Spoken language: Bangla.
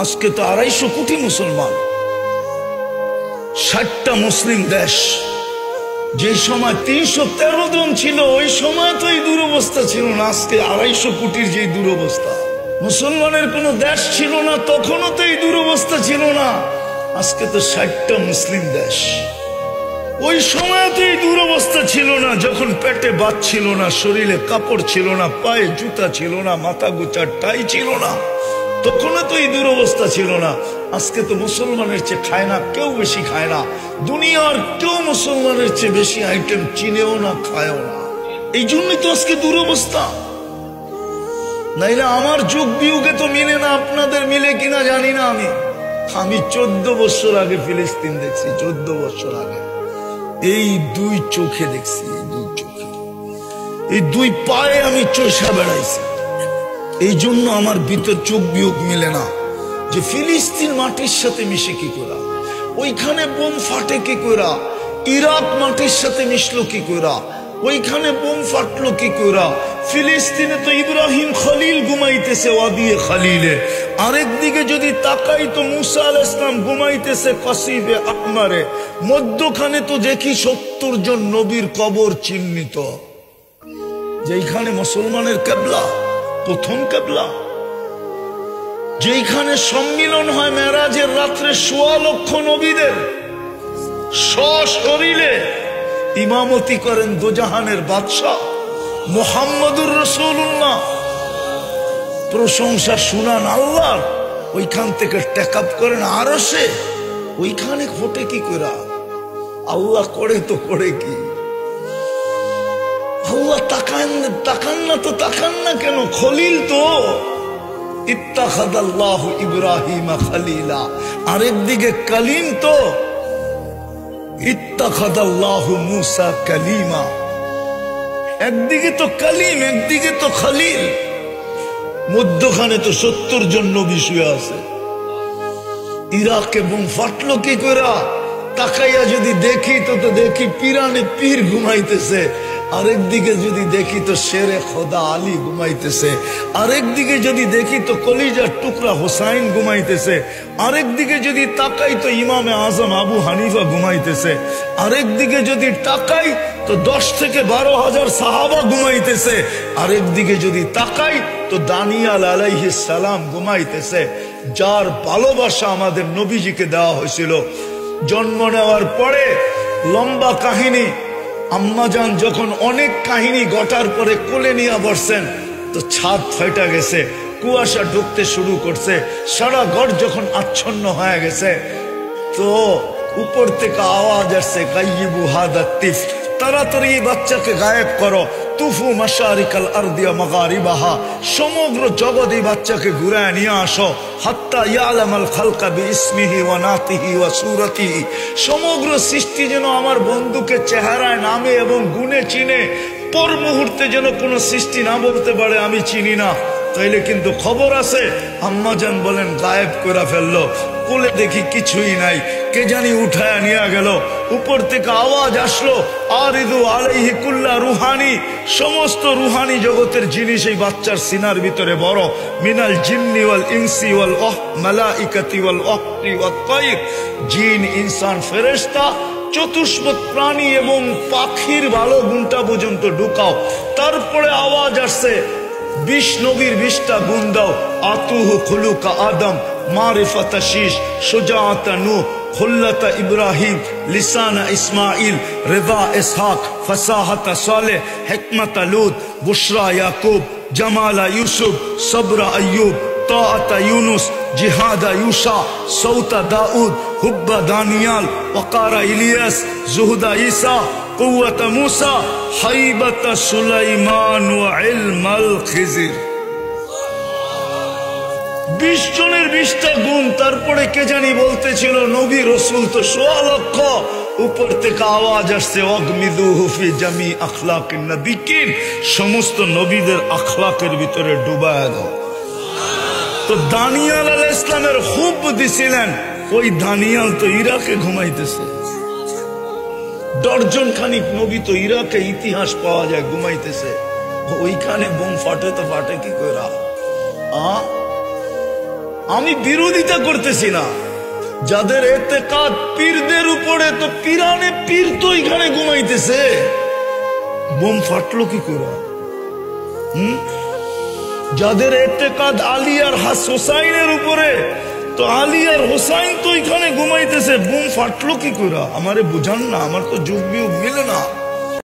আজকে তো 250 কোটি মুসলমান, 60টা মুসলিম দেশ। যে সময় 313 জন ছিল ওই সময় তো এই দুরবস্থা ছিল না। আজকে 250 কোটির যে দুরবস্থা, মুসলমানের কোনো দেশ ছিল না তখনও তো এই দুরবস্থা ছিল না। আজকে তো 60টা মুসলিম দেশ। ওই সময় তো এই দুরবস্থা ছিল না, যখন পেটে ভাত ছিল না, শরীরে কাপড় ছিল না, পায়ে জুতা ছিল না, মাথা গোচার টাই ছিল না, তখনও তো এই দুরবস্থা ছিল না। আজকে তো মুসলমানের চেয়ে খায় না কেউ, বেশি খায় না। দুনিয়ার কেউ মুসলমানের চেয়ে বেশি আইটেম চিনেও না, খায়ও না। এই জন্যই তো আজকে দুরবস্থা। নাইলে আমার যুগ বিয়োগে তো মিলে না, আপনাদের মিলে কিনা জানি না। আমি 14 বছর আগে ফিলিস্তিন দেখছি, 14 বছর আগে। এই 2 চোখে দেখছি, এই 2 চোখে, এই 2 পায়ে আমি চষা বেড়াইছি। এই জন্য আমার ভিতর চোখ বিয়োগ মিলে না যে ফিলিস্তিন মাটির সাথে মিশে কি করা, ওইখানে বোম ফাটে কি করা, ইরাক মাটির সাথে মিশলো কি করা, ওইখানে বোম ফাটলো কি করা। ফিলিস্তিনে তো ইব্রাহিম খলিল ঘুমাইতেছে ওয়াদিয়ে খলিলে, আরেকদিকে যদি তাকাই তো মুসা আলাইহিস সালাম ঘুমাইতেছে কসিবে আকমারে। মধ্যখানে তো দেখি 70 জন নবীর কবর চিহ্নিত, যেখানে মুসলমানের কিবলা, প্রথম কিবলা, যেখানে সম্মিলন হয় মেরাজের রাত্রে 1.25 লক্ষ নবীদের, সশরীরে ইমামতি করেন দোজাহানের বাদশা মুহাম্মদুর রাসূলুল্লাহ। প্রশংসা শুনান আল্লাহর, ওইখান থেকে টেক আপ করেন আরশে। ওইখানে ঘটে কি করা, আল্লাহ করে তো করে কি? আল্লাহ তাকান না কেন? খলিল তো ইত্তাখাযাল্লাহু ইব্রাহিমা খলিলা, আরেকদিকে কালিম তো ইত্তাখাযাল্লাহু মুসা কালিমা। একদিকে তো কালিম, একদিকে তো খলিল, মধ্যখানে তো 70 জন নবী শুয়ে আছে। ইরাকে বোম ফাটলো কি করে? তাকাইয়া যদি দেখি তো দেখি পিরানে পীর ঘুমাইতেছে, আরেকদিকে যদি দেখি তো শেরে খোদা আলী ঘুমাইতেছে, আরেকদিকে যদি দেখি তো কলিজার টুকরা হোসাইন ঘুমাইতেছে, আরেকদিকে যদি তাকাই তো ইমামে আজম আবু হানিফা ঘুমাইতেছে, আরেকদিকে যদি তাকাই তো 10 থেকে 12,000 সাহাবা ঘুমাইতেছে, আরেকদিকে যদি তাকাই তো দানিয়াল আলাইহিস সালাম ঘুমাইতেছে, যার ভালোবাসা আমাদের নবীজিকে দেওয়া হয়েছিল। জন্ম নেওয়ার পরে লম্বা কাহিনী, আম্মাজান যখন অনেক কাহিনী ঘটার পরে কোলে নিয়ে বসছেন তো ছাদ ফাইটা গেছে, কুয়াশা ঢুকতে শুরু করছে, সারা ঘর যখন আচ্ছন্ন হয়ে গেছে তো উপর থেকে আওয়াজ আসছে, গাইবু হাদা তিফ, তাড়াতাড়ি বাচ্চাকে গায়েব করো। তুফু মাশারিকাল আরদিয়া মাগারিবাহা, সমগ্র জগৎ এই বাচ্চাকে ঘুরায় নিয়ে আসো। হাত্তা ইয়ালামাল খালকা বিইসমিহি ওয়া নাতিহি ওয়া সূরাতিহি, সমগ্র সৃষ্টি যেন আমার বন্ধুকে চেহারায়, নামে এবং গুণে চিনে। পর মুহূর্তে যেন কোনো সৃষ্টি না বলতে পারে আমি চিনি না, তাইলে কিন্তু খবর আছে। আম্মাজান বলেন গায়েব করে ফেললো। কোলে দেখি কিছুই নাই, কে জানি উঠায় নিয়ে গেল। উপর থেকে আওয়াজ আসলো, আরিদু আলাইহি কুল্লা রুহানি, সমস্ত রুহানি জগতের জিনিস এই বাচ্চার সিনার ভিতরে বড়। মিনাল জিন্নি ওয়াল ইনসি ওয়াল মালাইকাতি ওয়াল ওয়াক্তি ওয়াত তাইর, জিন, ইনসান, ফেরেশতা, চতুষ্পদ প্রাণী এবং পাখির ভালো গুণটা পর্যন্ত ঢুকাও। তারপরে আওয়াজ আসছে, 20 নবীর 20টা গুণ দাও। আতুহু খুলুকা আদম, মারিফাতা শীশ, সুজাআতা নূহ, খুল্লাতা ইব্রাহিম, লিসানা ইসমাইল, রিদা ইসহাক, ফাসাহাতা সালেহ, হিকমাতা লূত, বুশরা ইয়াকুব, জামালা ইউসুফ, সবরা আইয়ুব, তাআতা ইউনুস, জিহাদা ইউসা, সৌতা দাউদ, হুব্বা দানিয়াল, ওয়াকারা ইলিয়াস, জুহুদা ঈসা, কুওয়াতা মুসা, হাইবাতা সুলাইমান ওয়া ইলমাল খিজির। 20 জনের 20টা গুণ। তারপরে কে জানি বলতেছিল নবী রসুল তো 1.25 লক্ষ। উপর থেকে আওয়াজ আসছে, অগমিদুহু ফি জামি আখলাকিন নবিকিন, সমস্ত নবীদের আখলাকের ভিতরে ডুবায় দাও। তো দানিয়াল আলাইহিস সালামের খুব দিছিলেন, ওই দানিয়াল তো ইরাকে ঘুমাইতেছে। 10 জন খানিক নবী তো ইরাকে ইতিহাস পাওয়া যায় ওইখানে বোম ফাটে তো ফাটে কি করে? আমি বিরোধিতা করতেছি না, যাদের এতেকাদ পীরদের উপরে, তো পীরানে পীর তো এখানে ঘুমাইতেছে, বোম ফাটলো কি করে? যাদের এতেকাদ আলী আর হোসাইনের উপরে, তো আলী আর হোসাইন তো এখানে ঘুমাইতেছে, বোম ফাটলো কি করে? আমারে বুঝান না, আমার তো যুগ বিয়োগ মিলে না।